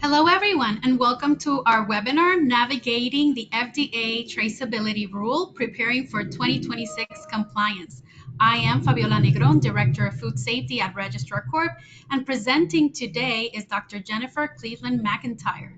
Hello, everyone, and welcome to our webinar, Navigating the FDA Traceability Rule, Preparing for 2026 Compliance. I am Fabiola Negron, Director of Food Safety at Registrar Corp, and presenting today is Dr. Jennifer Cleveland McIntyre.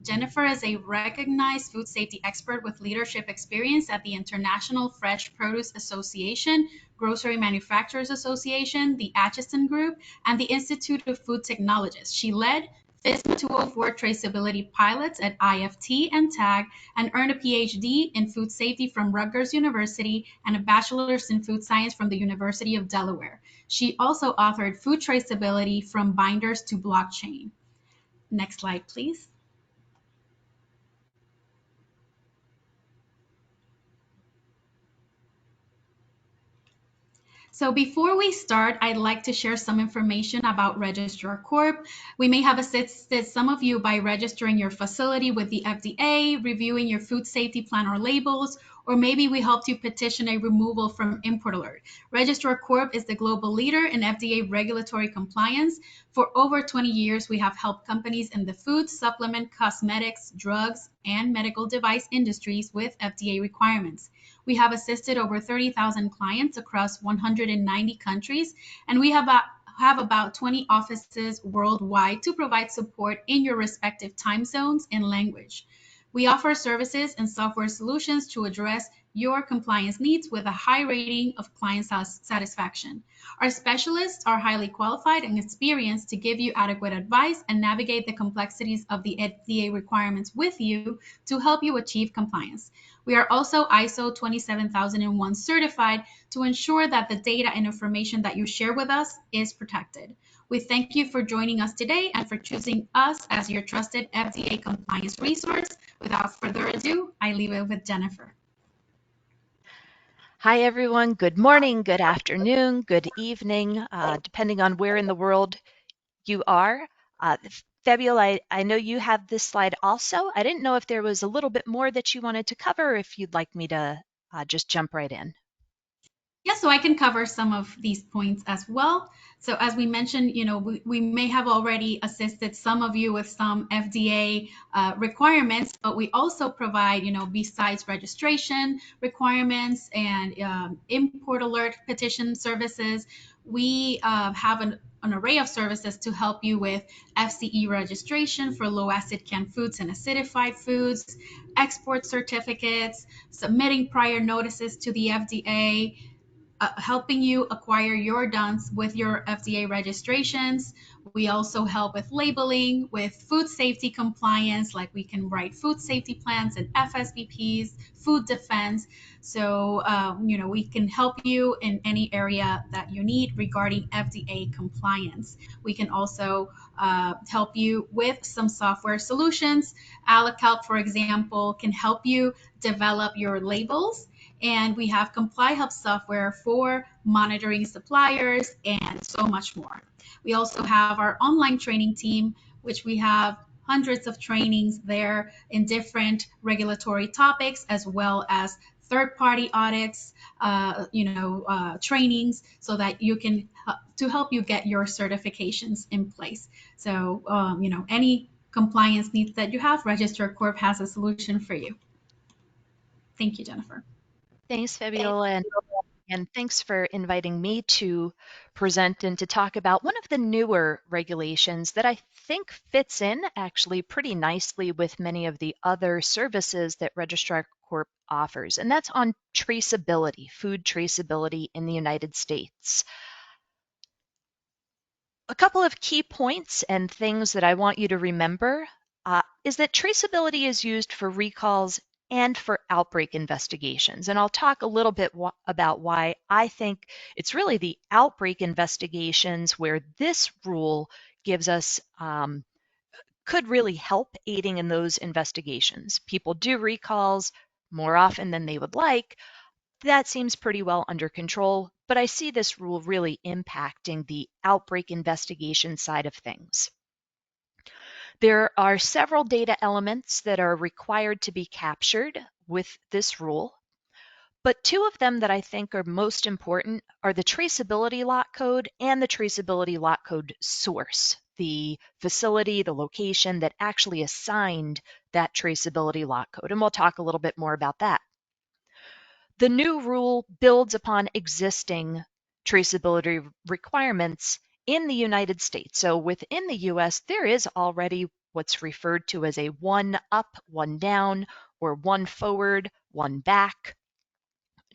Jennifer is a recognized food safety expert with leadership experience at the International Fresh Produce Association, Grocery Manufacturers Association, the Atchison Group, and the Institute of Food Technologists. She led FSMA 204 traceability pilots at IFT and TAG and earned a PhD in food safety from Rutgers University and a bachelor's in food science from the University of Delaware. She also authored Food Traceability from Binders to Blockchain. Next slide, please. So before we start, I'd like to share some information about Registrar Corp. We may have assisted some of you by registering your facility with the FDA, reviewing your food safety plan or labels, or maybe we helped you petition a removal from Import Alert. Registrar Corp is the global leader in FDA regulatory compliance. For over 20 years, we have helped companies in the food, supplement, cosmetics, drugs, and medical device industries with FDA requirements. We have assisted over 30,000 clients across 190 countries, and we have about 20 offices worldwide to provide support in your respective time zones and language. We offer services and software solutions to address your compliance needs with a high rating of client satisfaction. Our specialists are highly qualified and experienced to give you adequate advice and navigate the complexities of the FDA requirements with you to help you achieve compliance. We are also ISO 27001 certified to ensure that the data and information that you share with us is protected. We thank you for joining us today and for choosing us as your trusted FDA compliance resource. Without further ado, I leave it with Jennifer. Hi, everyone. Good morning, good afternoon, good evening, depending on where in the world you are. Fabiola, I know you have this slide also. I didn't know if there was a little bit more that you wanted to cover, or if you'd like me to just jump right in. Yeah, so I can cover some of these points as well. So as we mentioned, we may have already assisted some of you with some FDA requirements, but we also provide, besides registration requirements and import alert petition services, we have an array of services to help you with FCE registration for low acid canned foods and acidified foods, export certificates, submitting prior notices to the FDA, helping you acquire your DUNS with your FDA registrations. We also help with labeling, with food safety compliance, like we can write food safety plans and FSBPs, food defense. So, we can help you in any area that you need regarding FDA compliance. We can also help you with some software solutions. AlaCalc, for example, can help you develop your labels, and we have Comply Hub software for monitoring suppliers and so much more. We also have our online training team, which we have hundreds of trainings there in different regulatory topics, as well as third-party audits, trainings, so that you can to help you get your certifications in place. So, any compliance needs that you have, Registrar Corp has a solution for you. Thank you, Jennifer. Thanks, Fabiola, and thanks for inviting me to present and to talk about one of the newer regulations that I think fits in actually pretty nicely with many of the other services that Registrar Corp offers, and that's on traceability, food traceability in the United States. A couple of key points and things that I want you to remember is that traceability is used for recalls and for outbreak investigations. And I'll talk a little bit about why I think it's really the outbreak investigations where this rule gives us, could really help aiding in those investigations. People do recalls more often than they would like. That seems pretty well under control, but I see this rule really impacting the outbreak investigation side of things. There are several data elements that are required to be captured with this rule, but two of them that I think are most important are the traceability lot code and the traceability lot code source. the facility, the location that actually assigned that traceability lot code. And we'll talk a little bit more about that. The new rule builds upon existing traceability requirements in the United States. So within the US, there is already what's referred to as a one up, one down, or one forward, one back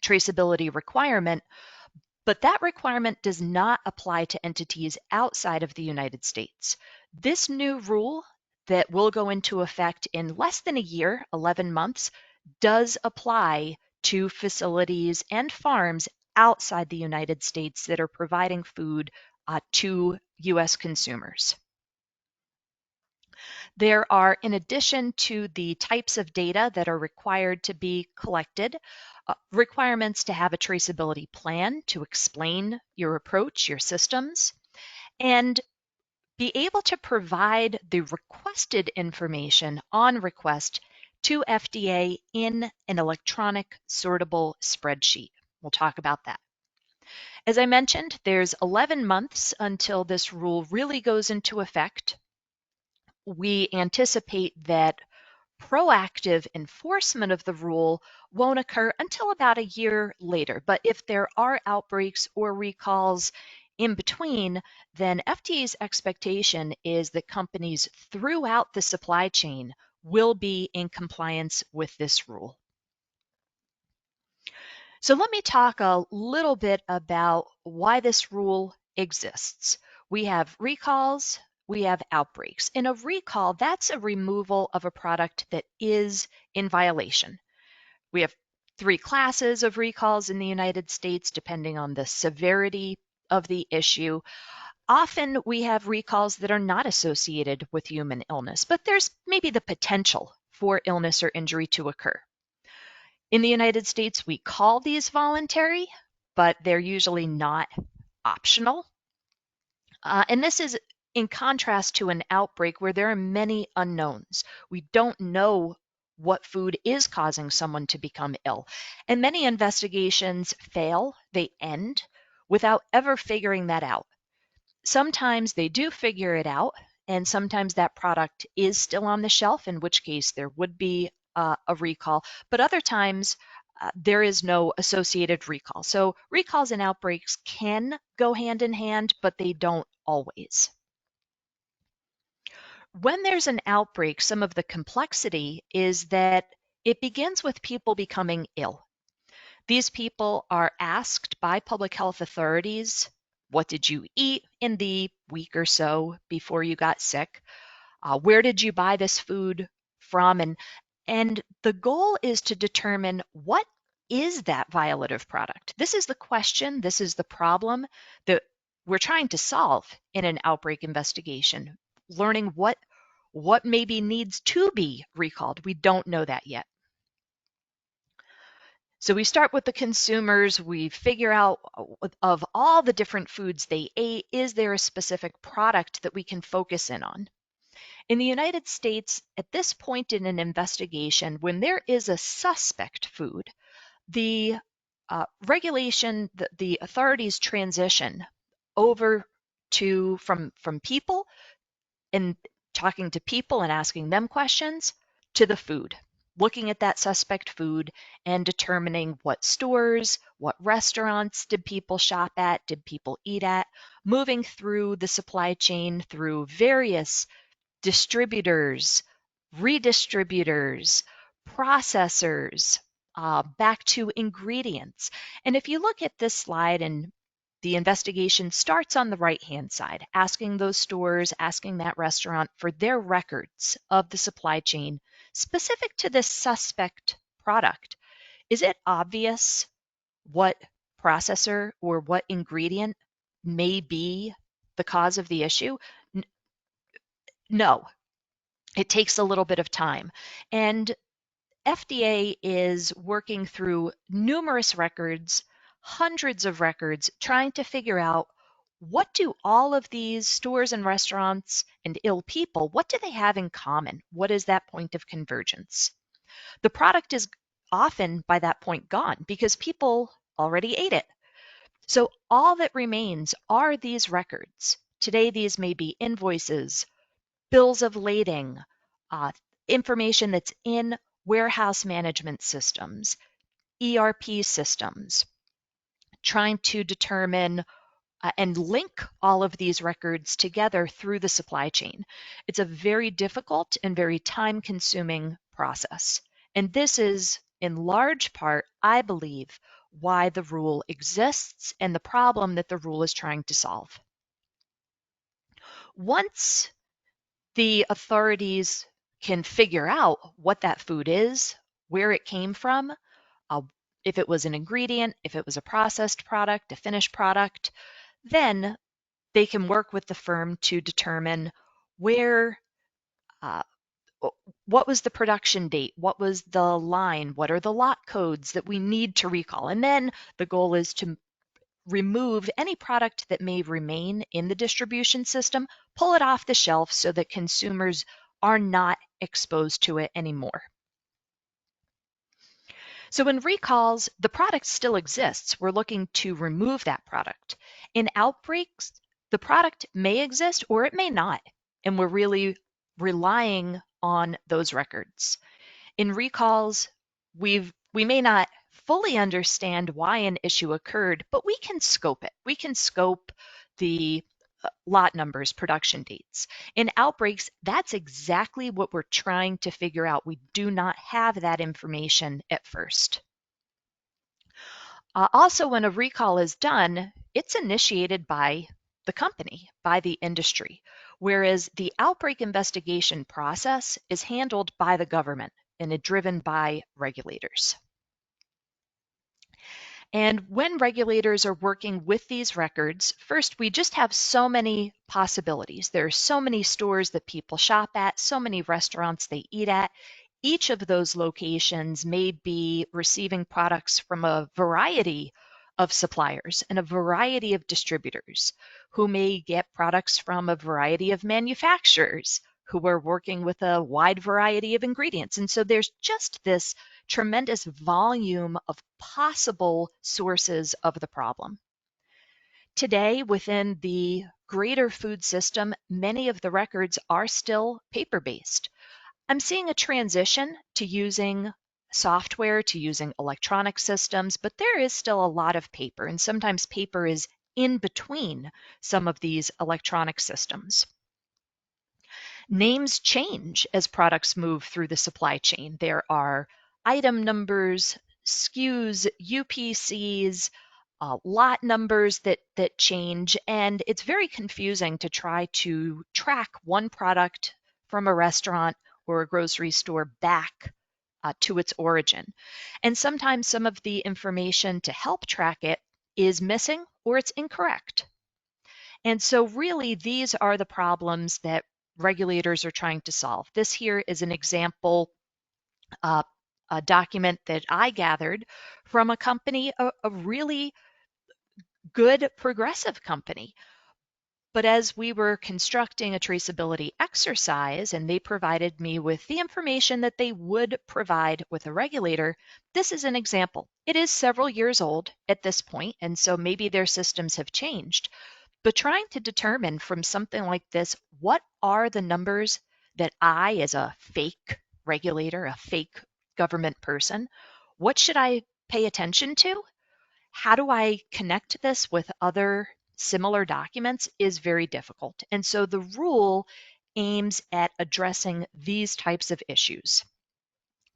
traceability requirement, but that requirement does not apply to entities outside of the United States. This new rule that will go into effect in less than a year, 11 months, does apply to facilities and farms outside the United States that are providing food to US consumers. There are, in addition to the types of data that are required to be collected, requirements to have a traceability plan to explain your approach, your systems, and be able to provide the requested information on request to FDA in an electronic sortable spreadsheet. We'll talk about that. As I mentioned, there's 11 months until this rule really goes into effect. We anticipate that proactive enforcement of the rule won't occur until about a year later. But if there are outbreaks or recalls in between, then FDA's expectation is that companies throughout the supply chain will be in compliance with this rule. So let me talk a little bit about why this rule exists. We have recalls, we have outbreaks. In a recall, that's a removal of a product that is in violation. We have 3 classes of recalls in the United States, depending on the severity of the issue. Often we have recalls that are not associated with human illness, but there's maybe the potential for illness or injury to occur. In the United States, we call these voluntary, but they're usually not optional. And this is in contrast to an outbreak where there are many unknowns. We don't know what food is causing someone to become ill. And many investigations fail, they end without ever figuring that out. Sometimes they do figure it out, and sometimes that product is still on the shelf, in which case there would be a recall. But other times, there is no associated recall. So recalls and outbreaks can go hand in hand, but they don't always. When there's an outbreak, some of the complexity is that it begins with people becoming ill. These people are asked by public health authorities, what did you eat in the week or so before you got sick? Where did you buy this food from? And the goal is to determine what is that violative product. This is the question, this is the problem that we're trying to solve in an outbreak investigation, learning what maybe needs to be recalled. We don't know that yet. So we start with the consumers, we figure out of all the different foods they ate, is there a specific product that we can focus in on? In the United States, at this point in an investigation, when there is a suspect food, the regulation, the authorities transition over to from people and talking to people and asking them questions to the food, looking at that suspect food and determining what stores, what restaurants did people shop at, did people eat at, moving through the supply chain through various distributors, redistributors, processors, back to ingredients. And if you look at this slide, and the investigation starts on the right-hand side, asking those stores, asking that restaurant for their records of the supply chain specific to this suspect product. Is it obvious what processor or what ingredient may be the cause of the issue? No, it takes a little bit of time. And FDA is working through numerous records, hundreds of records, trying to figure out what do all of these stores and restaurants and ill people, what do they have in common? What is that point of convergence? The product is often by that point gone because people already ate it. So all that remains are these records Today, these may be invoices, bills of lading, uh, information that's in warehouse management systems, ERP systems, trying to determine and link all of these records together through the supply chain. It's a very difficult and very time-consuming process. And this is, in large part, I believe, why the rule exists and the problem that the rule is trying to solve. Once the authorities can figure out what that food is, where it came from, uh, if it was an ingredient, if it was a processed product, a finished product, then they can work with the firm to determine where, uh, what was the production date, what was the line, what are the lot codes that we need to recall. And then the goal is to remove any product that may remain in the distribution system, pull it off the shelf so that consumers are not exposed to it anymore. So in recalls, the product still exists. We're looking to remove that product. In outbreaks, the product may exist or it may not, and we're really relying on those records. In recalls, we may not fully understand why an issue occurred, but we can scope it. We can scope the lot numbers, production dates. In outbreaks, that's exactly what we're trying to figure out. We do not have that information at first. Also, when a recall is done, it's initiated by the company, by the industry, whereas the outbreak investigation process is handled by the government and is driven by regulators. And when regulators are working with these records, first, we just have so many possibilities. There are so many stores that people shop at, so many restaurants they eat at. Each of those locations may be receiving products from a variety of suppliers and a variety of distributors who may get products from a variety of manufacturers who are working with a wide variety of ingredients. And so there's just this tremendous volume of possible sources of the problem. Today, within the greater food system, many of the records are still paper-based. I'm seeing a transition to using software, to using electronic systems, but there is still a lot of paper, and sometimes paper is in between some of these electronic systems. Names change as products move through the supply chain. There are item numbers, SKUs, UPCs, lot numbers that change, and it's very confusing to try to track one product from a restaurant or a grocery store back to its origin. And sometimes some of the information to help track it is missing or it's incorrect. And so really these are the problems that regulators are trying to solve. This here is an example, a document that I gathered from a company, a really good progressive company. But as we were constructing a traceability exercise and they provided me with the information that they would provide with a regulator, this is an example. It is several years old at this point, and so maybe their systems have changed. But trying to determine from something like this, what are the numbers that I, as a fake regulator, a fake government person, what should I pay attention to? How do I connect this with other similar documents is very difficult. And so the rule aims at addressing these types of issues.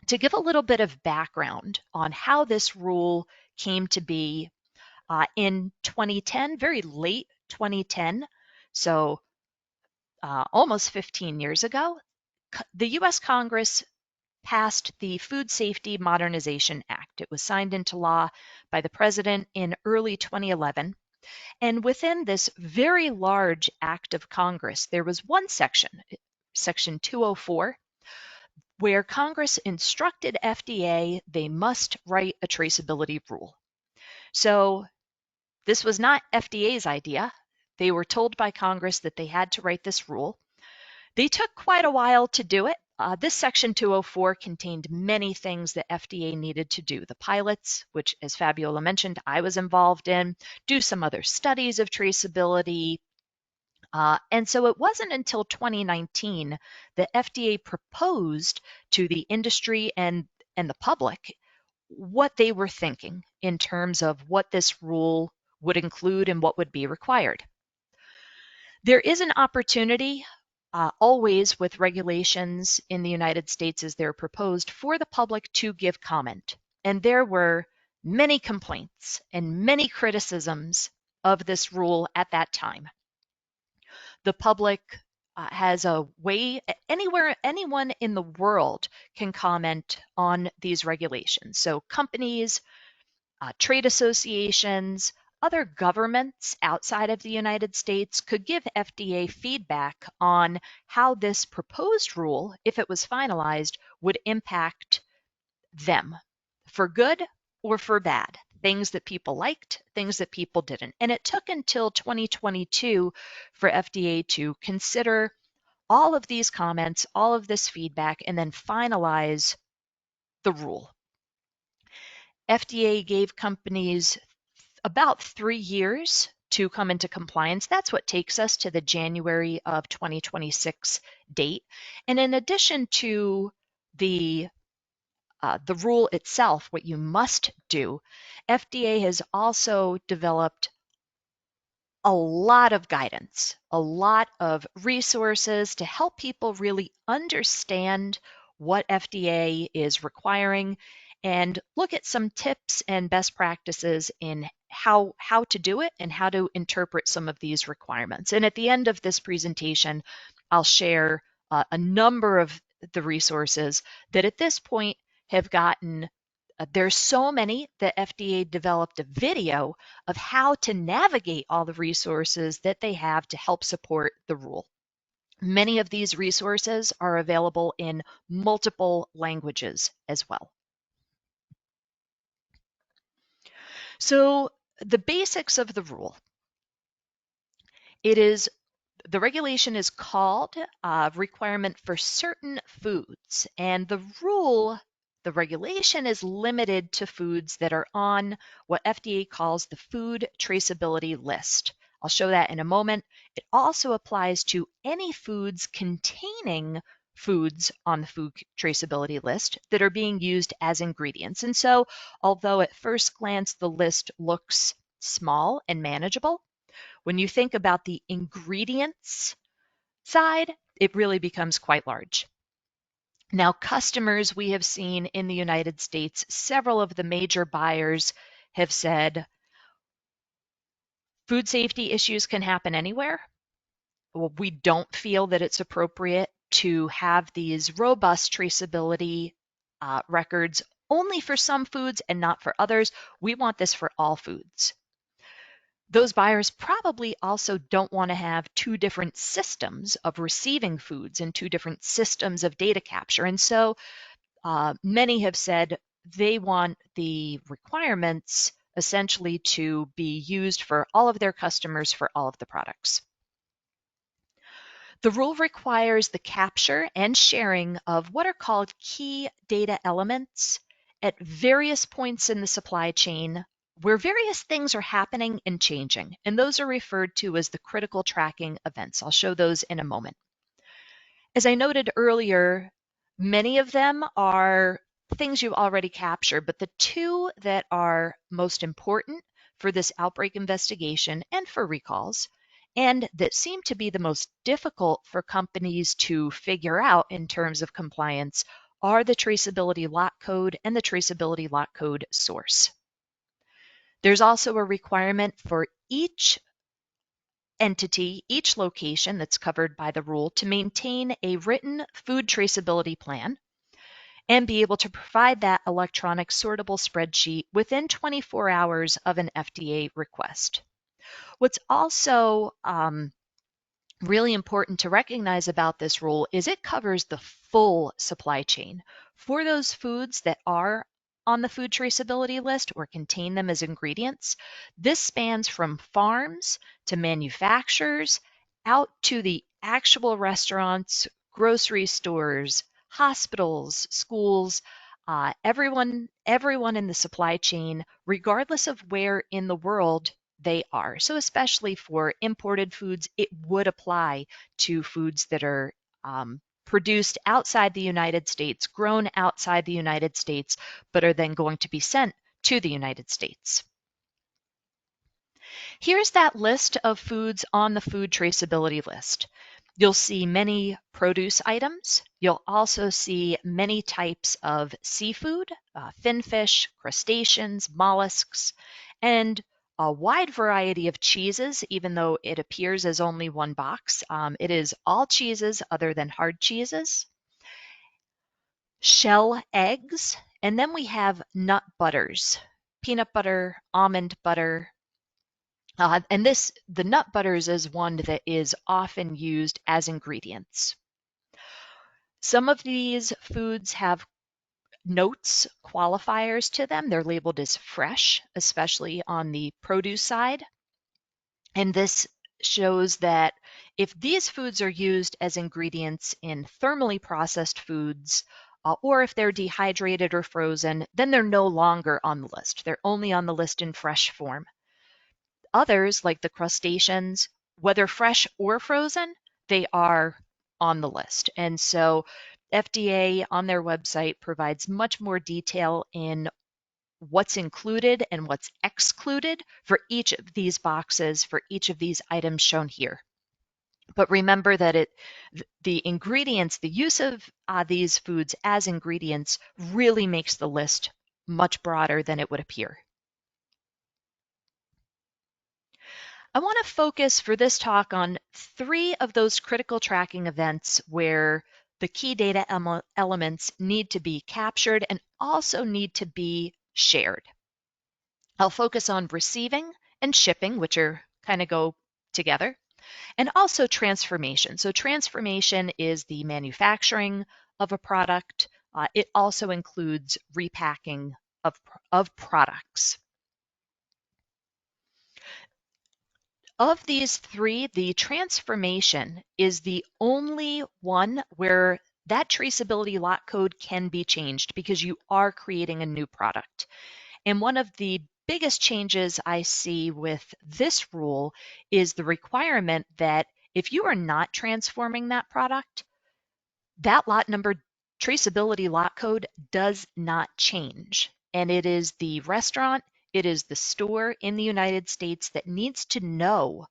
To give a little bit of background on how this rule came to be in 2010, very late 2010, so almost 15 years ago, the US Congress passed the Food Safety Modernization Act. It was signed into law by the president in early 2011. And within this very large act of Congress, there was one section, Section 204, where Congress instructed FDA they must write a traceability rule. So this was not FDA's idea. They were told by Congress that they had to write this rule. They took quite a while to do it. This Section 204 contained many things that FDA needed to do. The pilots, which, as Fabiola mentioned, I was involved in, do some other studies of traceability, And so it wasn't until 2019 that FDA proposed to the industry and the public what they were thinking in terms of what this rule would include and what would be required. There is an opportunity always with regulations in the United States as they're proposed for the public to give comment. And there were many complaints and many criticisms of this rule at that time. The public has a way, anyone in the world can comment on these regulations. So companies, trade associations, other governments outside of the United States could give FDA feedback on how this proposed rule, if it was finalized, would impact them for good or for bad. Things that people liked, things that people didn't. And it took until 2022 for FDA to consider all of these comments, all of this feedback, and then finalize the rule. FDA gave companies about 3 years to come into compliance. That's what takes us to the January of 2026 date. And in addition to the rule itself, what you must do, FDA has also developed a lot of guidance, a lot of resources to help people really understand what FDA is requiring and look at some tips and best practices in how to do it and how to interpret some of these requirements. And at the end of this presentation, I'll share a number of the resources that at this point have gotten there's so many that FDA developed a video of how to navigate all the resources that they have to help support the rule. Many of these resources are available in multiple languages as well. So the basics of the rule. The regulation is called requirement for certain foods, and the regulation is limited to foods that are on what FDA calls the food traceability list. I'll show that in a moment. It also applies to any foods containing foods on the food traceability list that are being used as ingredients. And so, although at first glance the list looks small and manageable, when you think about the ingredients side, it really becomes quite large. Now, customers we have seen in the United States, several of the major buyers have said food safety issues can happen anywhere. Well, we don't feel that it's appropriate to have these robust traceability records only for some foods and not for others. We want this for all foods. Those buyers probably also don't want to have two different systems of receiving foods and two different systems of data capture. And so many have said they want the requirements essentially to be used for all of their customers for all of the products. The rule requires the capture and sharing of what are called key data elements at various points in the supply chain where various things are happening and changing, and those are referred to as the critical tracking events. I'll show those in a moment. As I noted earlier, many of them are things you've already captured, but the two that are most important for this outbreak investigation and for recalls, and that seem to be the most difficult for companies to figure out in terms of compliance, are the traceability lot code and the traceability lot code source. There's also a requirement for each entity, each location that's covered by the rule to maintain a written food traceability plan and be able to provide that electronic sortable spreadsheet within 24 hours of an FDA request. What's also really important to recognize about this rule is it covers the full supply chain. For those foods that are on the food traceability list or contain them as ingredients, this spans from farms to manufacturers out to the actual restaurants, grocery stores, hospitals, schools, everyone in the supply chain, regardless of where in the world they are. So especially for imported foods, it would apply to foods that are produced outside the United States, grown outside the United States, but are then going to be sent to the United States. Here's that list of foods on the food traceability list. You'll see many produce items. You'll also see many types of seafood, finfish, crustaceans, mollusks, and a wide variety of cheeses, even though it appears as only one box. It is all cheeses other than hard cheeses, shell eggs, and then we have nut butters, peanut butter, almond butter, and the nut butters is one that is often used as ingredients. Some of these foods have notes, qualifiers to them. They're labeled as fresh, especially on the produce side. And this shows that if these foods are used as ingredients in thermally processed foods, or if they're dehydrated or frozen, then they're no longer on the list. They're only on the list in fresh form. Others, like the crustaceans, whether fresh or frozen, they are on the list. And so FDA on their website provides much more detail in what's included and what's excluded for each of these boxes, for each of these items shown here. But remember that the ingredients, the use of these foods as ingredients really makes the list much broader than it would appear. I want to focus for this talk on 3 of those critical tracking events where the key data elements need to be captured and also need to be shared. I'll focus on receiving and shipping, which are kind of go together, and also transformation. So transformation is the manufacturing of a product. It also includes repacking of products. Of these 3, the transformation is the only one where that traceability lot code can be changed because you are creating a new product. And one of the biggest changes I see with this rule is the requirement that if you are not transforming that product, that lot number traceability lot code does not change. And it is the restaurant, it is the store in the United States that needs to know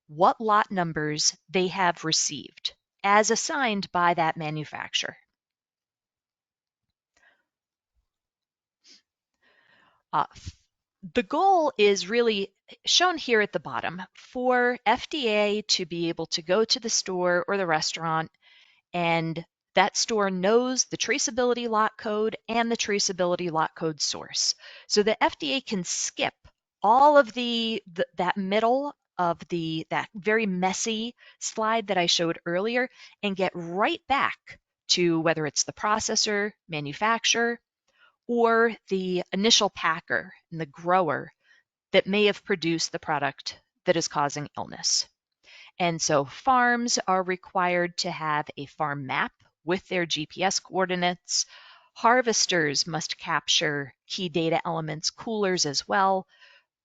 what lot numbers they have received as assigned by that manufacturer. The goal is really shown here at the bottom for FDA to be able to go to the store or the restaurant, and that store knows the traceability lot code and the traceability lot code source. So the FDA can skip all of that middle of that very messy slide that I showed earlier and get right back to whether it's the processor, manufacturer, or the initial packer and the grower that may have produced the product that is causing illness. And so farms are required to have a farm map with their GPS coordinates. Harvesters must capture key data elements, coolers as well.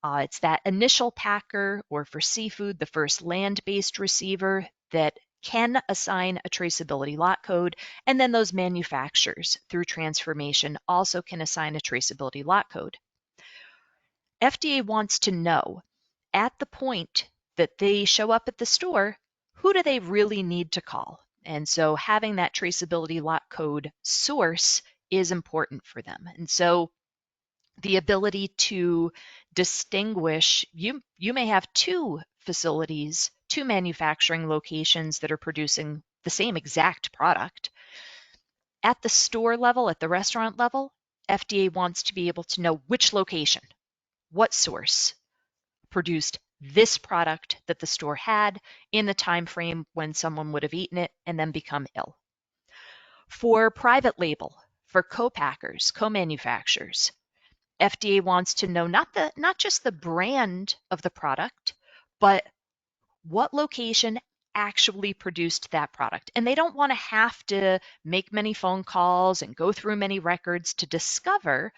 It's that initial packer, or for seafood, the first land-based receiver that can assign a traceability lot code, and then those manufacturers through transformation also can assign a traceability lot code. FDA wants to know at the point that they show up at the store, who do they really need to call? And so having that traceability lot code source is important for them. And so the ability to distinguish, you may have 2 facilities, 2 manufacturing locations that are producing the same exact product. At the store level, at the restaurant level, FDA wants to be able to know which location, what source produced this product that the store had in the time frame when someone would have eaten it and then become ill. For private label, for co-packers, co-manufacturers, FDA wants to know not just the brand of the product, but what location actually produced that product. And they don't want to have to make many phone calls and go through many records to discover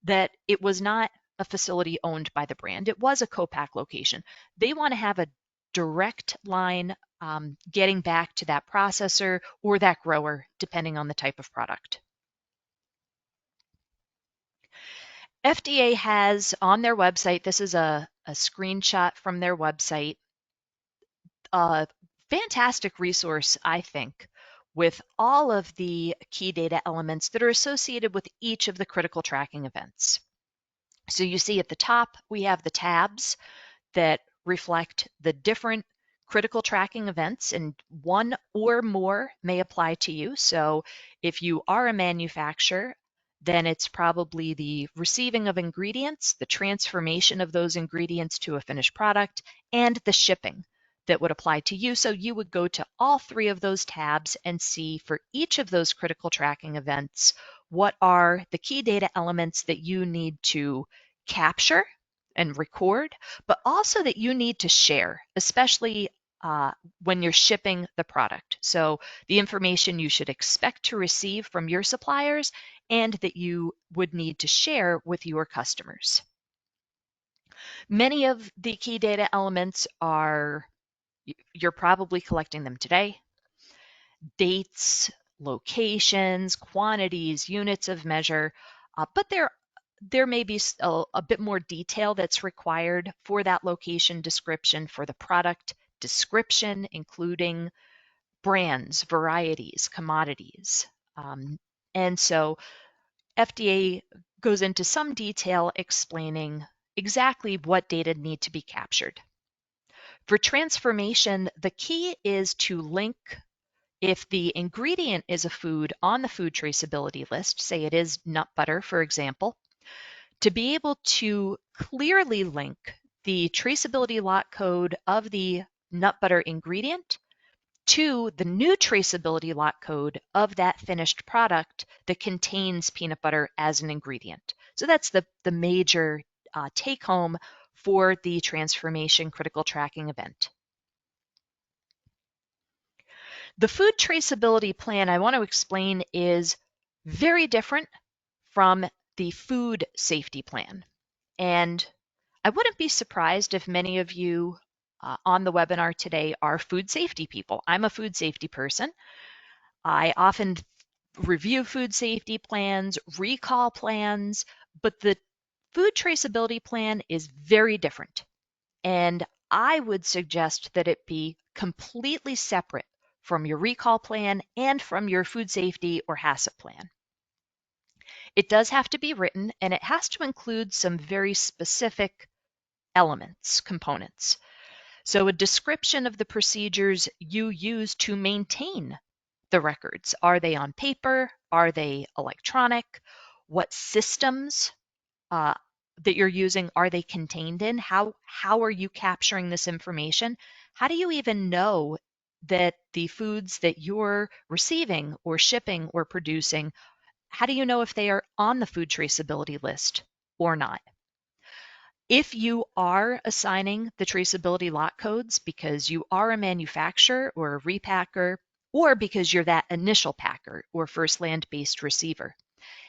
that it was not a facility owned by the brand. It was a co-pack location. They want to have a direct line getting back to that processor or that grower, depending on the type of product. FDA has on their website, this is a screenshot from their website, a fantastic resource, I think, with all of the key data elements that are associated with each of the critical tracking events. So you see at the top, we have the tabs that reflect the different critical tracking events, and one or more may apply to you. So if you are a manufacturer, then it's probably the receiving of ingredients, the transformation of those ingredients to a finished product, and the shipping that would apply to you. So you would go to all three of those tabs and see for each of those critical tracking events, what are the key data elements that you need to capture and record, but also that you need to share, especially when you're shipping the product. So the information you should expect to receive from your suppliers and that you would need to share with your customers. Many of the key data elements are, you're probably collecting them today. Dates, locations, quantities, units of measure, but there may be a bit more detail that's required for that location description for the product description, including brands, varieties, commodities. And so FDA goes into some detail explaining exactly what data need to be captured. For transformation, the key is to link if the ingredient is a food on the food traceability list, say it is nut butter, for example, to be able to clearly link the traceability lot code of the nut butter ingredient to the new traceability lot code of that finished product that contains peanut butter as an ingredient. So that's the major take home for the transformation critical tracking event. The food traceability plan I want to explain is very different from the food safety plan. And I wouldn't be surprised if many of you on the webinar today are food safety people. I'm a food safety person. I often review food safety plans, recall plans, but the food traceability plan is very different. And I would suggest that it be completely separate from your recall plan and from your food safety or HACCP plan. It does have to be written, and it has to include some very specific elements, components. So a description of the procedures you use to maintain the records. Are they on paper? Are they electronic? What systems that you're using are they contained in? How are you capturing this information? How do you even know that the foods that you're receiving or shipping or producing, how do you know if they are on the food traceability list or not? If you are assigning the traceability lot codes because you are a manufacturer or a repacker, or because you're that initial packer or first land-based receiver,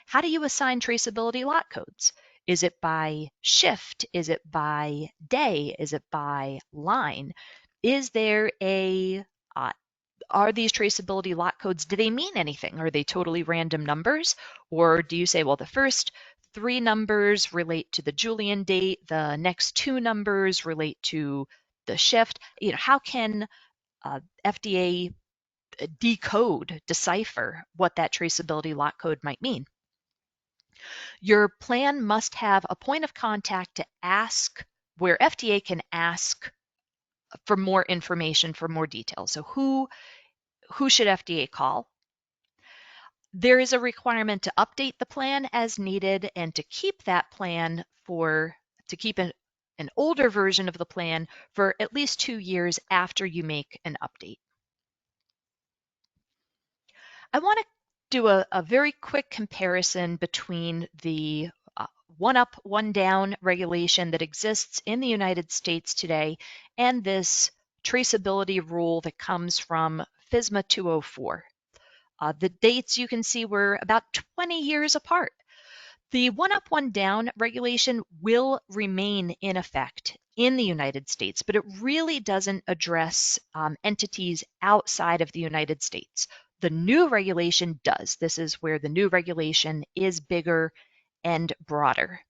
how do you assign traceability lot codes? Is it by shift? Is it by day? Is it by line? Is there are these traceability lot codes, do they mean anything? Are they totally random numbers? Or do you say, well, the first 3 numbers relate to the Julian date, the next 2 numbers relate to the shift? You know, how can FDA decipher what that traceability lot code might mean? Your plan must have a point of contact to ask, where FDA can ask for more information, for more details. So who should FDA call? There is a requirement to update the plan as needed and to keep that plan to keep an older version of the plan for at least 2 years after you make an update. I want to do a very quick comparison between the one up, one down regulation that exists in the United States today and this traceability rule that comes from FSMA 204. The dates you can see were about 20 years apart. The one up, one down regulation will remain in effect in the United States, but it really doesn't address entities outside of the United States. The new regulation does. This is where the new regulation is bigger and broader.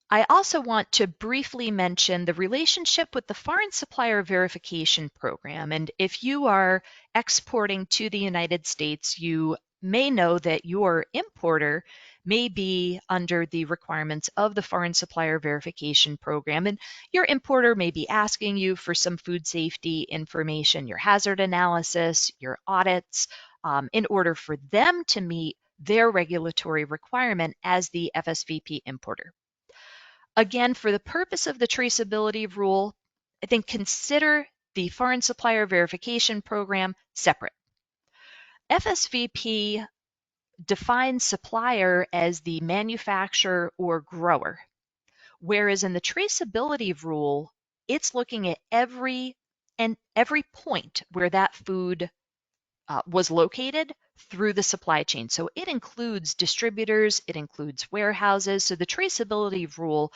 I also want to briefly mention the relationship with the Foreign Supplier Verification Program. And if you are exporting to the United States, you may know that your importer may be under the requirements of the Foreign Supplier Verification Program. And your importer may be asking you for some food safety information, your hazard analysis, your audits, in order for them to meet their regulatory requirement as the FSVP importer. Again, for the purpose of the traceability rule, I think consider the Foreign Supplier Verification Program separate. FSVP defines supplier as the manufacturer or grower, whereas in the traceability rule, it's looking at every point where that food was located through the supply chain. So it includes distributors, it includes warehouses. So the traceability rule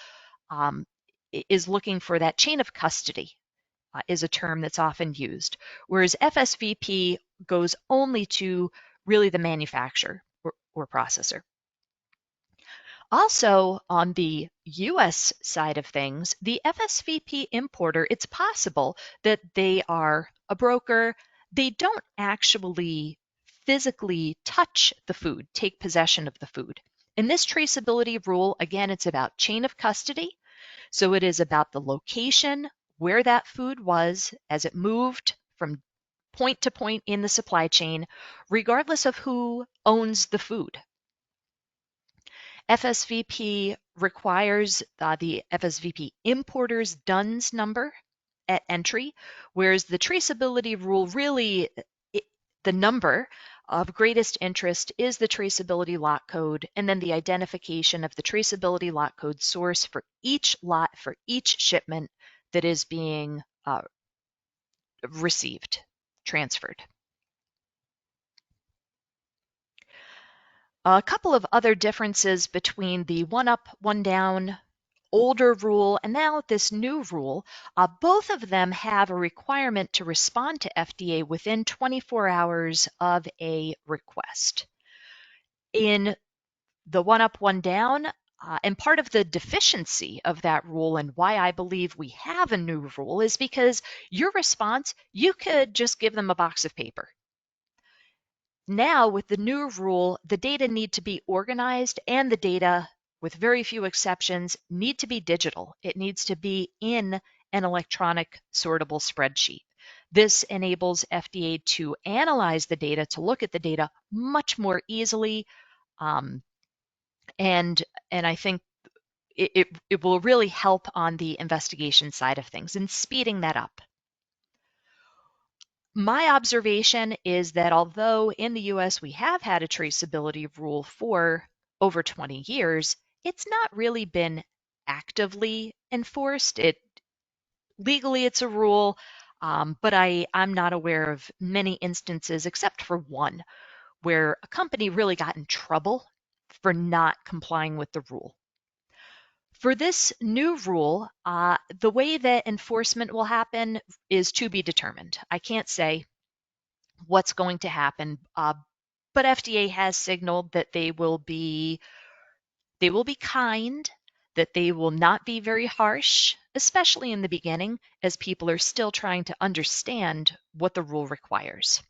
um, is looking for that chain of custody, is a term that's often used, whereas FSVP goes only to really the manufacturer or processor. Also, on the US side of things, the FSVP importer, it's possible that they are a broker. They don't actually physically touch the food, take possession of the food. In this traceability rule, again, it's about chain of custody. So it is about the location where that food was as it moved from point to point in the supply chain, regardless of who owns the food. FSVP requires the FSVP importer's DUNS number at entry, whereas the traceability rule really, the number of greatest interest is the traceability lot code, and then the identification of the traceability lot code source for each lot, for each shipment that is being received, transferred. A couple of other differences between the one up, one down older rule and now this new rule, both of them have a requirement to respond to FDA within 24 hours of a request. In the one up, one down, and part of the deficiency of that rule and why I believe we have a new rule is because your response, you could just give them a box of paper. Now, with the new rule, the data need to be organized and the data, with very few exceptions, need to be digital. It needs to be in an electronic sortable spreadsheet. This enables FDA to analyze the data, to look at the data much more easily, and I think it will really help on the investigation side of things and speeding that up. My observation is that although in the US we have had a traceability rule for over 20 years, it's not really been actively enforced. Legally it's a rule, but I'm not aware of many instances except for one where a company really got in trouble for not complying with the rule. For this new rule, the way that enforcement will happen is to be determined. I can't say what's going to happen, but FDA has signaled that they will be kind, that they will not be very harsh, especially in the beginning, as people are still trying to understand what the rule requires.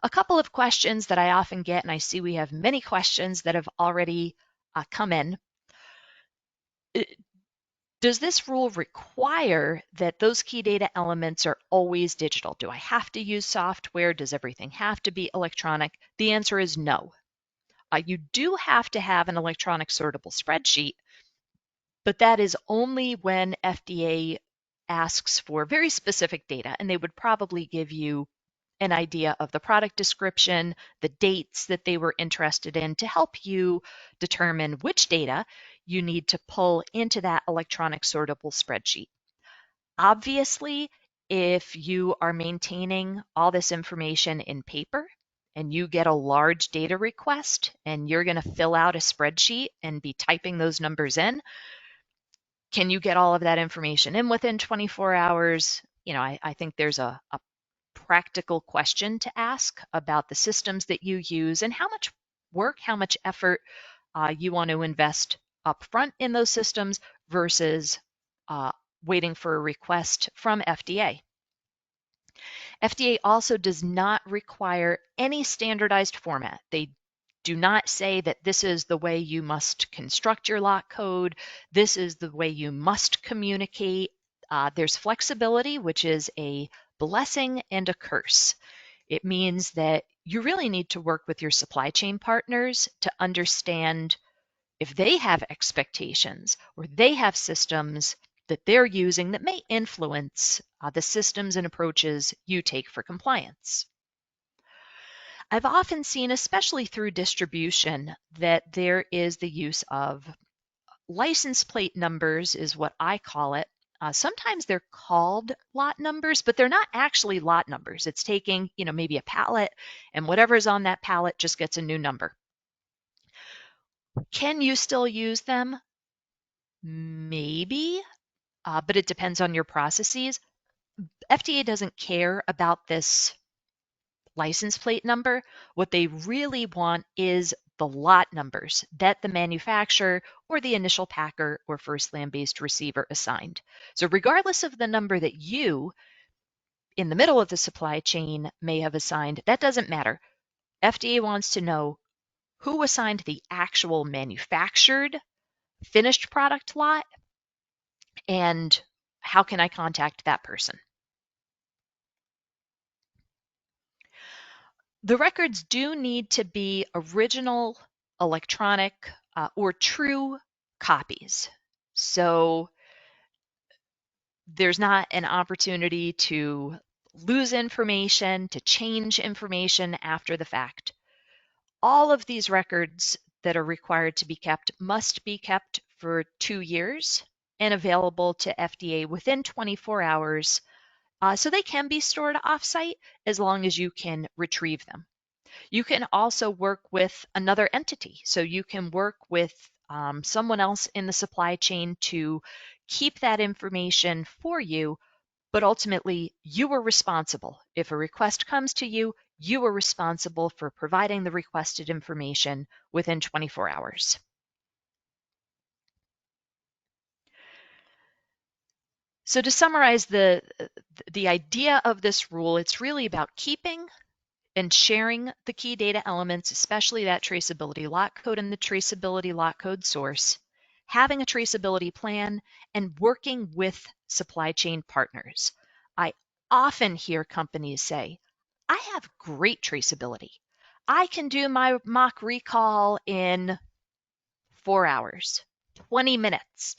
A couple of questions that I often get, and I see we have many questions that have already come in. Does this rule require that those key data elements are always digital? Do I have to use software? Does everything have to be electronic? The answer is no. You do have to have an electronic sortable spreadsheet, but that is only when FDA asks for very specific data, and they would probably give you an idea of the product description, the dates that they were interested in to help you determine which data you need to pull into that electronic sortable spreadsheet. Obviously, if you are maintaining all this information in paper and you get a large data request and you're going to fill out a spreadsheet and be typing those numbers in, can you get all of that information in within 24 hours? I think there's a practical question to ask about the systems that you use and how much work, how much effort you want to invest upfront in those systems versus waiting for a request from FDA. FDA also does not require any standardized format. They do not say that this is the way you must construct your lot code, this is the way you must communicate. There's flexibility, which is a blessing and a curse. It means that you really need to work with your supply chain partners to understand if they have expectations or they have systems that they're using that may influence the systems and approaches you take for compliance. I've often seen, especially through distribution, that there is the use of license plate numbers, is what I call it. Sometimes they're called lot numbers, but they're not actually lot numbers. It's taking, maybe a pallet, and whatever's on that pallet just gets a new number. Can you still use them? Maybe, but it depends on your processes. FDA doesn't care about this license plate number. What they really want is the lot numbers that the manufacturer or the initial packer or first land-based receiver assigned. So regardless of the number that you, in the middle of the supply chain, may have assigned, that doesn't matter. FDA wants to know who assigned the actual manufactured finished product lot and how can I contact that person. The records do need to be original, electronic, or true copies. So there's not an opportunity to lose information, to change information after the fact. All of these records that are required to be kept must be kept for 2 years and available to FDA within 24 hours. So they can be stored offsite as long as you can retrieve them. You can also work with another entity. So you can work with someone else in the supply chain to keep that information for you, but ultimately you are responsible. If a request comes to you, you are responsible for providing the requested information within 24 hours. So to summarize the idea of this rule, it's really about keeping and sharing the key data elements, especially that traceability lot code and the traceability lot code source, having a traceability plan, and working with supply chain partners. I often hear companies say, I have great traceability. I can do my mock recall in 4 hours, 20 minutes.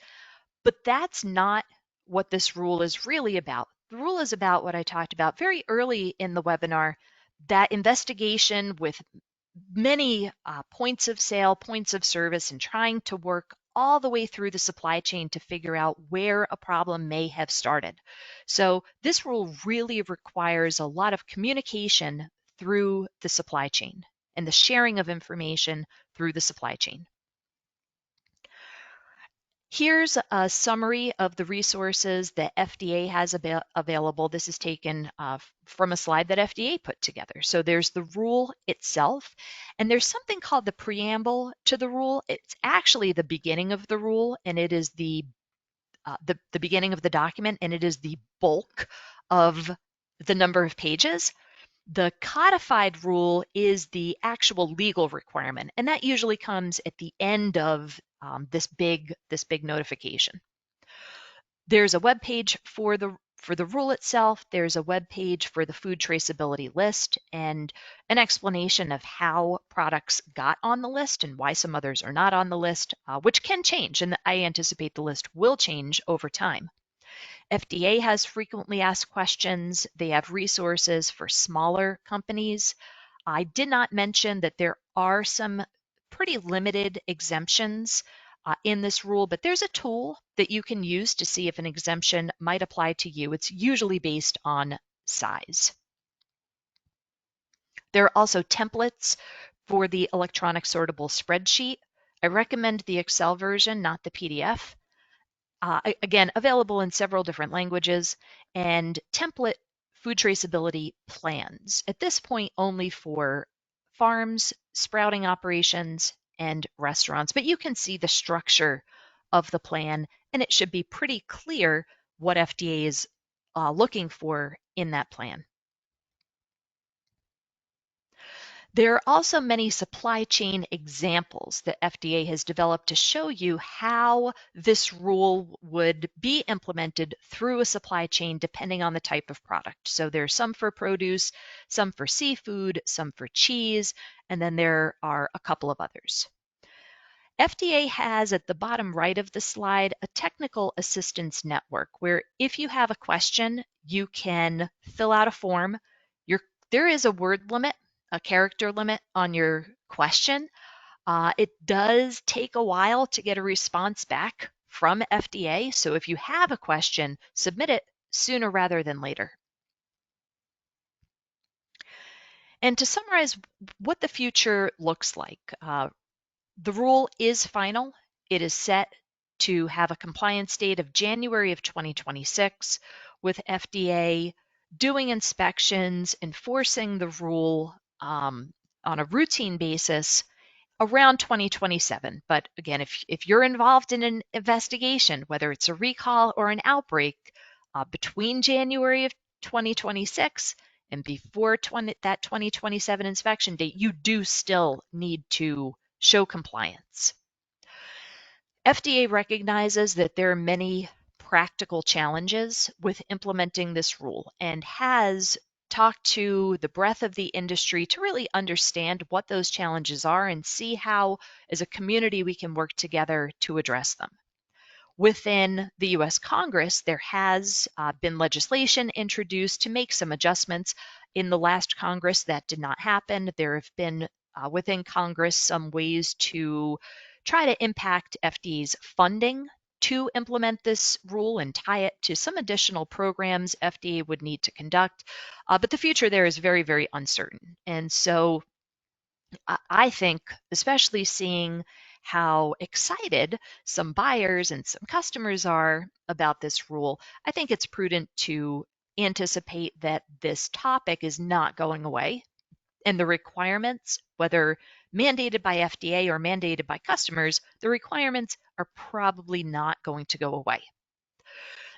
But that's not what this rule is really about. The rule is about what I talked about very early in the webinar, that investigation with many points of sale, points of service, and trying to work all the way through the supply chain to figure out where a problem may have started. So this rule really requires a lot of communication through the supply chain and the sharing of information through the supply chain. Here's a summary of the resources that FDA has available. This is taken from a slide that FDA put together. So there's the rule itself, and there's something called the preamble to the rule. It's actually the beginning of the rule, and it is the beginning of the document, and it is the bulk of the number of pages. The codified rule is the actual legal requirement, and that usually comes at the end of this big notification. There's a web page for the rule itself. There's a web page for the food traceability list and an explanation of how products got on the list and why some others are not on the list, which can change, and I anticipate the list will change over time. FDA has frequently asked questions. They have resources for smaller companies. I did not mention that there are some pretty limited exemptions in this rule, but there's a tool that you can use to see if an exemption might apply to you. It's usually based on size. There are also templates for the electronic sortable spreadsheet. I recommend the Excel version, not the PDF. Again, available in several different languages, and template food traceability plans. At this point, only for farms, sprouting operations, and restaurants. But you can see the structure of the plan, and it should be pretty clear what FDA is looking for in that plan. There are also many supply chain examples that FDA has developed to show you how this rule would be implemented through a supply chain depending on the type of product. So there's some for produce, some for seafood, some for cheese, and then there are a couple of others. FDA has at the bottom right of the slide a technical assistance network where if you have a question, you can fill out a form. There is a word limit, a character limit on your question. It does take a while to get a response back from FDA. So if you have a question, submit it sooner rather than later. And to summarize what the future looks like, the rule is final. It is set to have a compliance date of January of 2026, with FDA doing inspections, enforcing the rule on a routine basis around 2027. But again, if you're involved in an investigation, whether it's a recall or an outbreak, between January of 2026 and before that 2027 inspection date, you do still need to show compliance. FDA recognizes that there are many practical challenges with implementing this rule and has talked to the breadth of the industry to really understand what those challenges are and see how, as a community, we can work together to address them. Within the US Congress, there has been legislation introduced to make some adjustments. In the last Congress, that did not happen. There have been within Congress some ways to try to impact FDA's funding to implement this rule and tie it to some additional programs FDA would need to conduct. But the future there is very, very uncertain. And so I think, especially seeing how excited some buyers and some customers are about this rule, I think it's prudent to anticipate that this topic is not going away, and the requirements, whether mandated by FDA or mandated by customers, the requirements are probably not going to go away.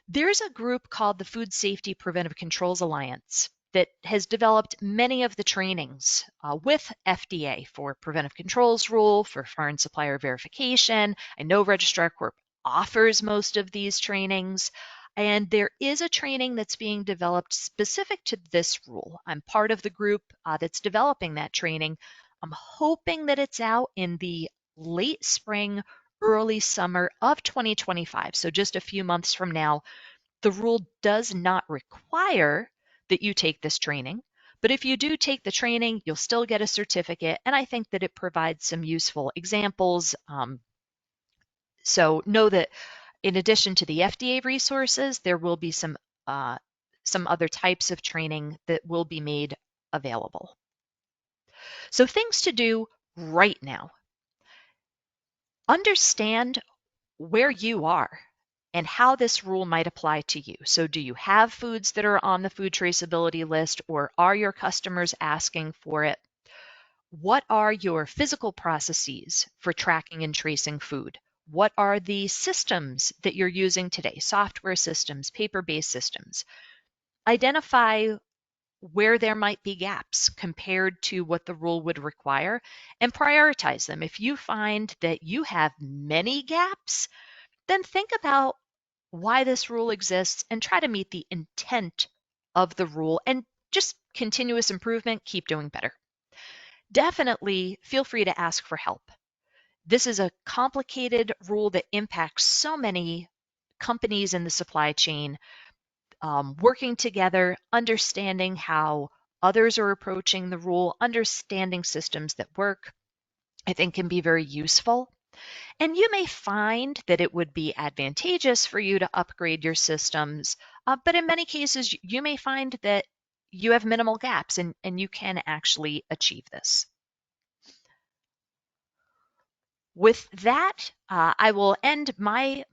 There's a group called the Food Safety Preventive Controls Alliance that has developed many of the trainings with FDA for preventive controls rule, for foreign supplier verification. I know Registrar Corp offers most of these trainings, and there is a training that's being developed specific to this rule. I'm part of the group that's developing that training. I'm hoping that it's out in the late spring, early summer of 2025, so just a few months from now. The rule does not require that you take this training, but if you do take the training, you'll still get a certificate, and I think that it provides some useful examples. So know that in addition to the FDA resources, there will be some other types of training that will be made available. So things to do right now. Understand where you are and how this rule might apply to you. So do you have foods that are on the food traceability list, or are your customers asking for it? What are your physical processes for tracking and tracing food? What are the systems that you're using today? Software systems, paper-based systems. Identify where there might be gaps compared to what the rule would require and prioritize them. If you find that you have many gaps, then think about why this rule exists and try to meet the intent of the rule, and just continuous improvement, keep doing better. Definitely feel free to ask for help. This is a complicated rule that impacts so many companies in the supply chain. Working together, understanding how others are approaching the rule, understanding systems that work, I think can be very useful. And you may find that it would be advantageous for you to upgrade your systems, but in many cases, you may find that you have minimal gaps and you can actually achieve this. With that, I will end my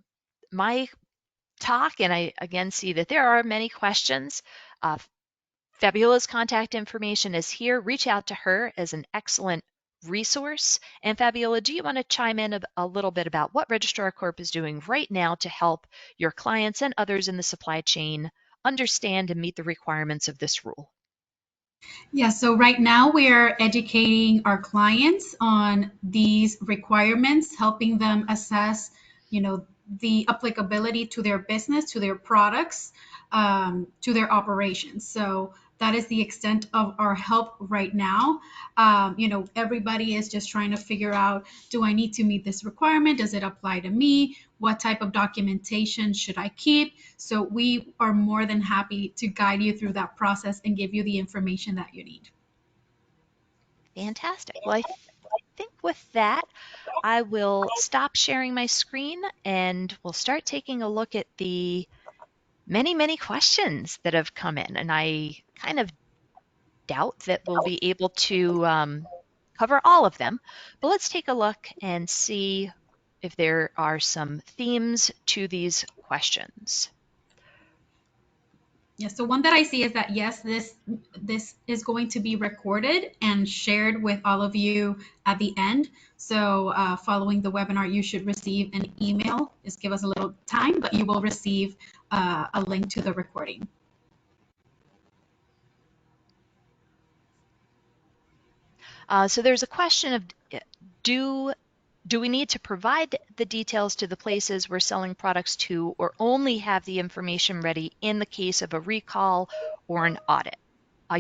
talk, and I again see that there are many questions. Fabiola's contact information is here. Reach out to her as an excellent resource. And Fabiola, do you want to chime in a little bit about what Registrar Corp is doing right now to help your clients and others in the supply chain understand and meet the requirements of this rule? Yeah, so right now we are educating our clients on these requirements, helping them assess, the applicability to their business, to their products, to their operations. So that is the extent of our help right now. Everybody is just trying to figure out, do I need to meet this requirement? Does it apply to me? What type of documentation should I keep? So we are more than happy to guide you through that process and give you the information that you need. Fantastic. Well, I think with that, I will stop sharing my screen and we'll start taking a look at the many, many questions that have come in. And I kind of doubt that we'll be able to cover all of them, but let's take a look and see if there are some themes to these questions. Yeah, so one that I see is that yes, this is going to be recorded and shared with all of you at the end. So following the webinar, you should receive an email. Just give us a little time, but you will receive a link to the recording. So there's a question of do we need to provide the details to the places we're selling products to, or only have the information ready in the case of a recall or an audit?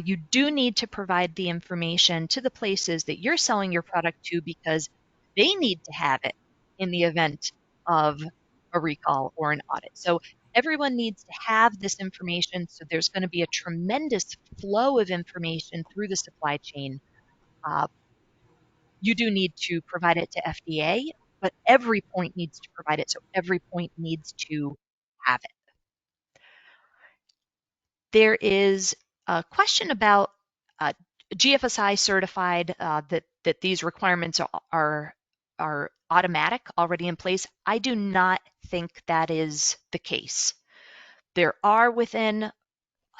You do need to provide the information to the places that you're selling your product to because they need to have it in the event of a recall or an audit. So everyone needs to have this information. So there's going to be a tremendous flow of information through the supply chain. You do need to provide it to FDA, but every point needs to provide it. So every point needs to have it. There is a question about GFSI certified that these requirements are automatic, already in place. I do not think that is the case. There are within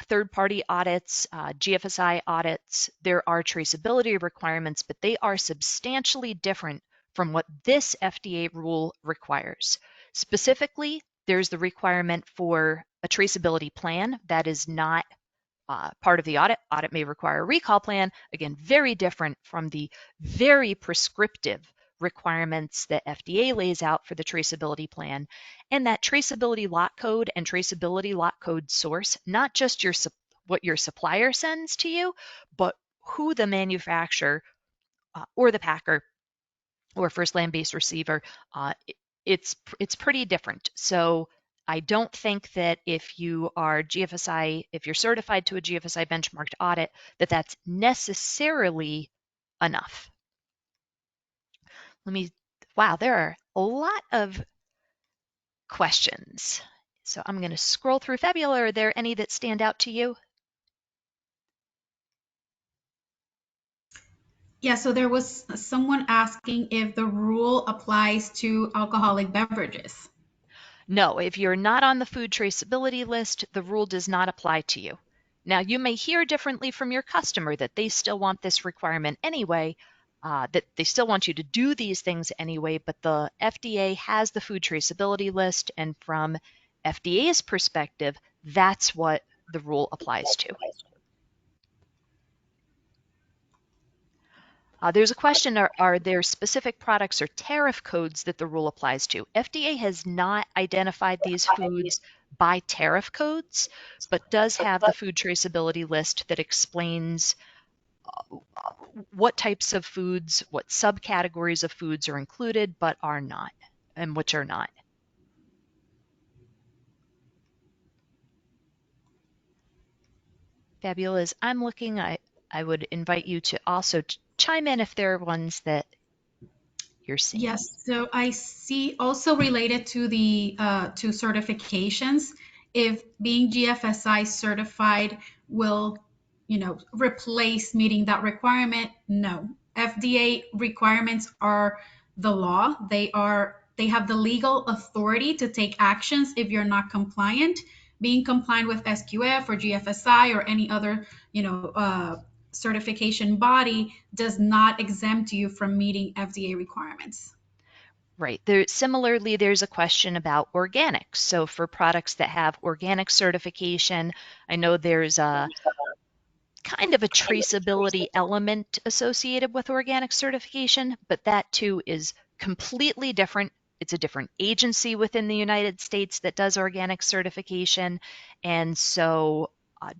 third-party audits, GFSI audits, there are traceability requirements, but they are substantially different from what this FDA rule requires. Specifically, there's the requirement for a traceability plan that is not part of the audit. Audit may require a recall plan. Again, very different from the very prescriptive requirements that FDA lays out for the traceability plan. And that traceability lot code and traceability lot code source, not just what your supplier sends to you, but who the manufacturer or the packer or first land-based receiver, it's pretty different. So I don't think that if you are GFSI, if you're certified to a GFSI benchmarked audit, that that's necessarily enough. Wow, there are a lot of questions. So I'm going to scroll through. Fabiola, are there any that stand out to you? Yeah, so there was someone asking if the rule applies to alcoholic beverages. No, if you're not on the food traceability list, the rule does not apply to you. Now, you may hear differently from your customer that they still want this requirement anyway, that they still want you to do these things anyway, but the FDA has the food traceability list, and from FDA's perspective, that's what the rule applies to. There's a question, are there specific products or tariff codes that the rule applies to? FDA has not identified these foods by tariff codes, but does have the food traceability list that explains what types of foods, what subcategories of foods are included but are not, and which are not. Fabulous. I'm looking, I would invite you to also chime in if there are ones that you're seeing. Yes, so I see also related to the to certifications, if being GFSI certified will replace meeting that requirement. No. FDA requirements are the law. They have the legal authority to take actions if you're not compliant. Being compliant with SQF or GFSI or any other, certification body does not exempt you from meeting FDA requirements. Right. Similarly, there's a question about organics. So for products that have organic certification, I know there's a kind of a traceability element associated with organic certification, but that too is completely different. It's a different agency within the United States that does organic certification. And so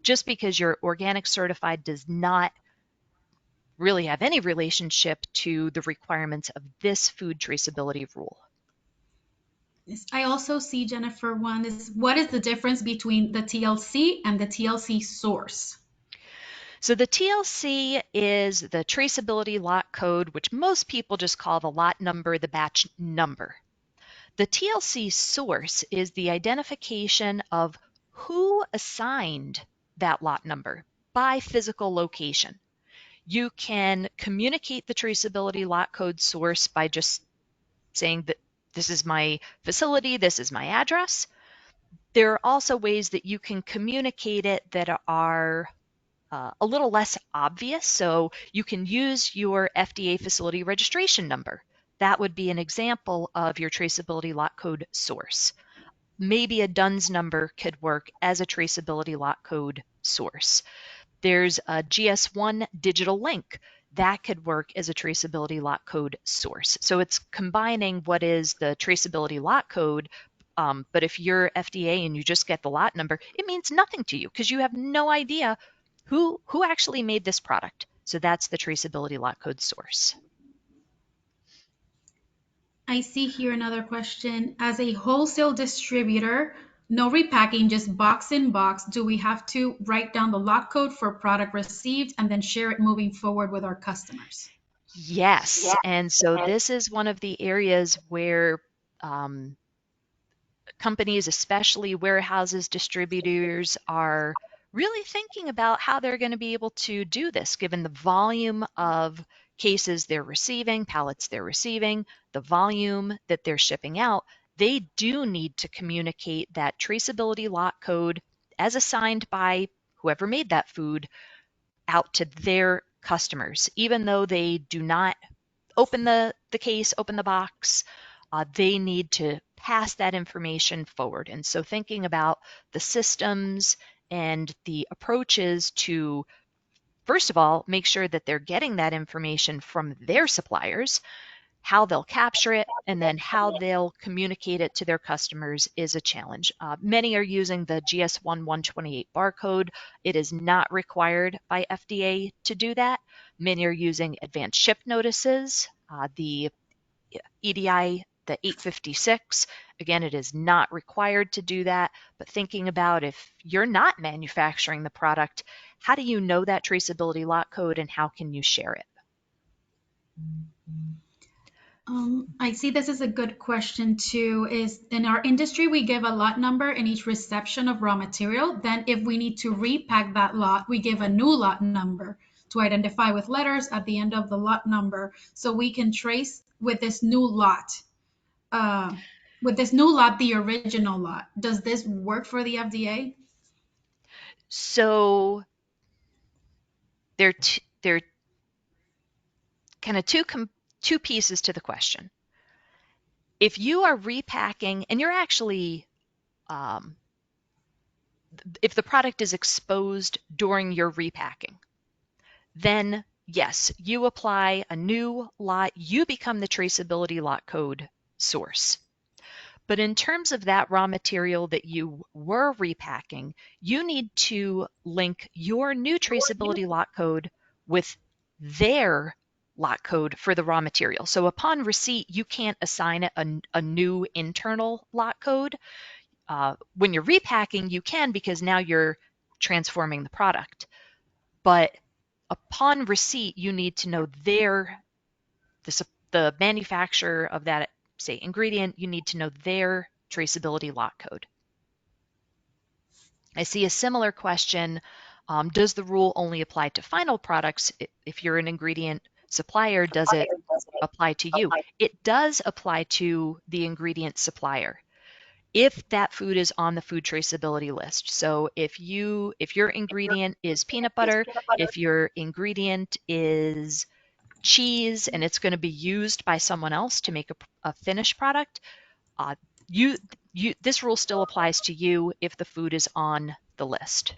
just because you're organic certified does not really have any relationship to the requirements of this food traceability rule. Yes, I also see, Jennifer, one is what is the difference between the TLC and the TLC source? So the TLC is the traceability lot code, which most people just call the lot number, the batch number. The TLC source is the identification of who assigned that lot number by physical location. You can communicate the traceability lot code source by just saying that this is my facility, this is my address. There are also ways that you can communicate it that are a little less obvious. So you can use your FDA facility registration number. That would be an example of your traceability lot code source. Maybe a DUNS number could work as a traceability lot code source. There's a GS1 digital link that could work as a traceability lot code source. So it's combining what is the traceability lot code, but if you're FDA and you just get the lot number, it means nothing to you because you have no idea who actually made this product. So that's the traceability lot code source. I see here another question. As a wholesale distributor, no repacking, just box in box. Do we have to write down the lot code for product received and then share it moving forward with our customers? Yes, and so this is one of the areas where um, companies, especially warehouses, distributors, are really thinking about how they're going to be able to do this, given the volume of cases they're receiving, pallets they're receiving, the volume that they're shipping out. They do need to communicate that traceability lot code as assigned by whoever made that food out to their customers, even though they do not open the case, open the box, they need to pass that information forward. And so thinking about the systems and the approaches to, first of all, make sure that they're getting that information from their suppliers, how they'll capture it, and then how they'll communicate it to their customers is a challenge. Many are using the GS1 128 barcode. It is not required by FDA to do that. Many are using advanced ship notices. The EDI, the 856, again, it is not required to do that, but thinking about if you're not manufacturing the product, how do you know that traceability lot code and how can you share it? I see this is a good question too. Is in our industry, we give a lot number in each reception of raw material. Then, if we need to repack that lot, we give a new lot number to identify with letters at the end of the lot number so we can trace with this new lot. Uh, with this new lot, the original lot. Does this work for the FDA? So there are kind of two pieces to the question. If you are repacking and you're actually um, if the product is exposed during your repacking, then yes, you apply a new lot, you become the traceability lot code source. But in terms of that raw material that you were repacking, you need to link your new traceability lot code with their lot code for the raw material. So upon receipt, you can't assign it a new internal lot code. When you're repacking, you can because now you're transforming the product. But upon receipt, you need to know the manufacturer of that, say, ingredient. You need to know their traceability lot code. I see a similar question Does the rule only apply to final products? If you're an ingredient supplier, does it apply to you? It does apply to the ingredient supplier if that food is on the food traceability list. So if your ingredient is peanut butter, if your ingredient is cheese and it's going to be used by someone else to make a finished product, uh, you this rule still applies to you if the food is on the list.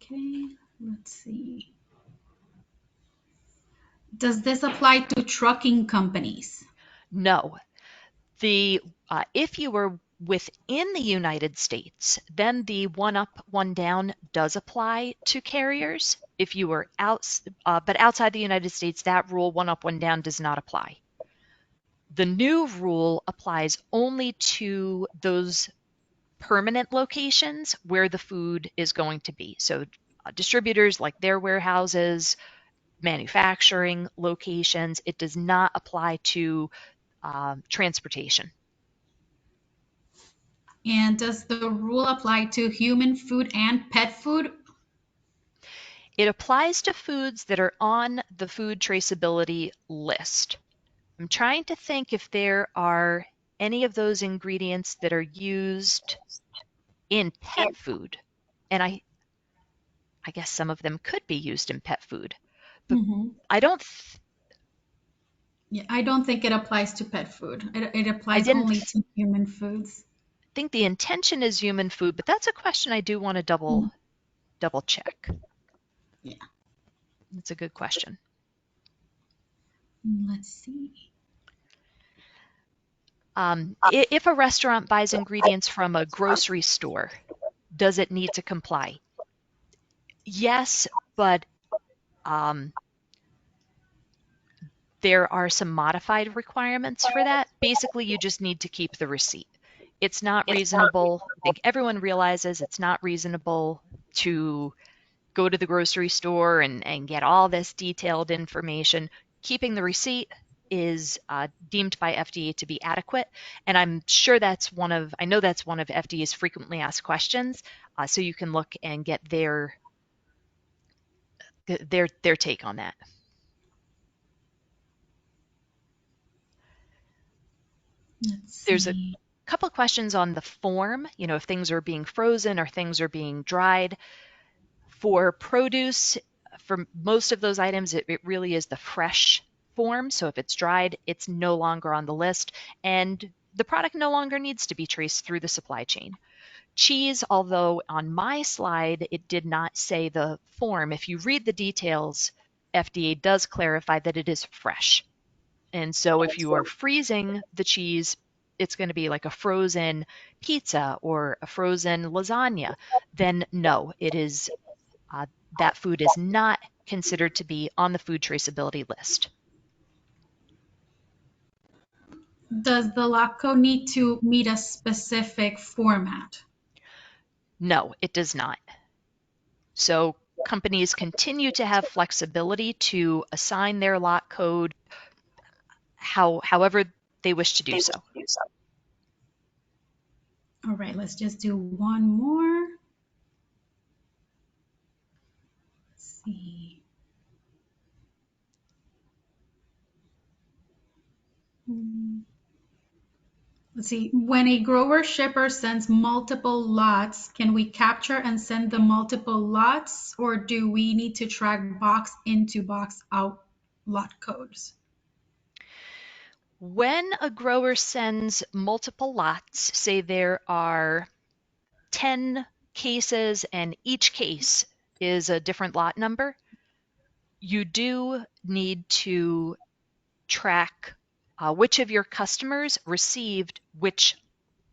Okay, let's see. Does this apply to trucking companies? No. If you were within the United States, then the one up, one down does apply to carriers. If you were but outside the United States, that rule, one up, one down, does not apply. The new rule applies only to those permanent locations where the food is going to be. So distributors, like their warehouses, manufacturing locations, it does not apply to transportation. And does the rule apply to human food and pet food? It applies to foods that are on the food traceability list. I'm trying to think if there are any of those ingredients that are used in pet food. And I guess some of them could be used in pet food. But I don't Yeah, I don't think it applies to pet food. It I applies didn't only to human foods. think the intention is human food, but that's a question I do want to double check. Yeah. That's a good question. Let's see. If a restaurant buys ingredients from a grocery store, does it need to comply? Yes, but there are some modified requirements for that. Basically, you just need to keep the receipt. It's not reasonable. I think everyone realizes it's not reasonable to go to the grocery store and get all this detailed information. Keeping the receipt is deemed by FDA to be adequate, and I'm sure I know that's one of FDA's frequently asked questions, so you can look and get their take on that. Let's There's a see. couple of questions on the form, if things are being frozen or things are being dried. For produce, for most of those items, it really is the fresh form. So if it's dried, it's no longer on the list, and the product no longer needs to be traced through the supply chain. Cheese, although on my slide it did not say the form, if you read the details, FDA does clarify that it is fresh. And so if you are freezing the cheese, it's going to be like a frozen pizza or a frozen lasagna, then no, it is that food is not considered to be on the food traceability list. Does the lot code need to meet a specific format? No, it does not. So companies continue to have flexibility to assign their lot code however they wish to do so. All right, let's just do one more. Let's see. Let's see. When a grower shipper sends multiple lots, can we capture and send the multiple lots, or do we need to track box into box out lot codes? When a grower sends multiple lots, say there are 10 cases and each case is a different lot number, you do need to track which of your customers received which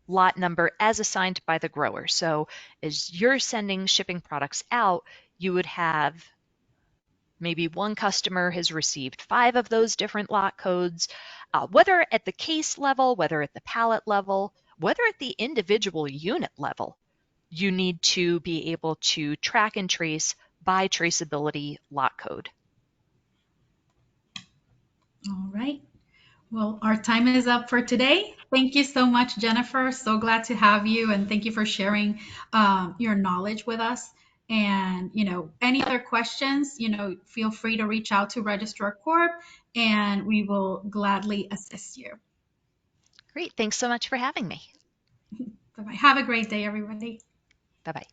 lot number as assigned by the grower. So as you're sending shipping products out, you would have maybe one customer has received 5 of those different lot codes, whether at the case level, whether at the pallet level, whether at the individual unit level, you need to be able to track and trace by traceability lot code. All right. Well, our time is up for today. Thank you so much, Jennifer. So glad to have you, and thank you for sharing your knowledge with us. And any other questions, feel free to reach out to Registrar Corp, and we will gladly assist you. Great. Thanks so much for having me. Bye bye. Have a great day, everybody. Bye bye.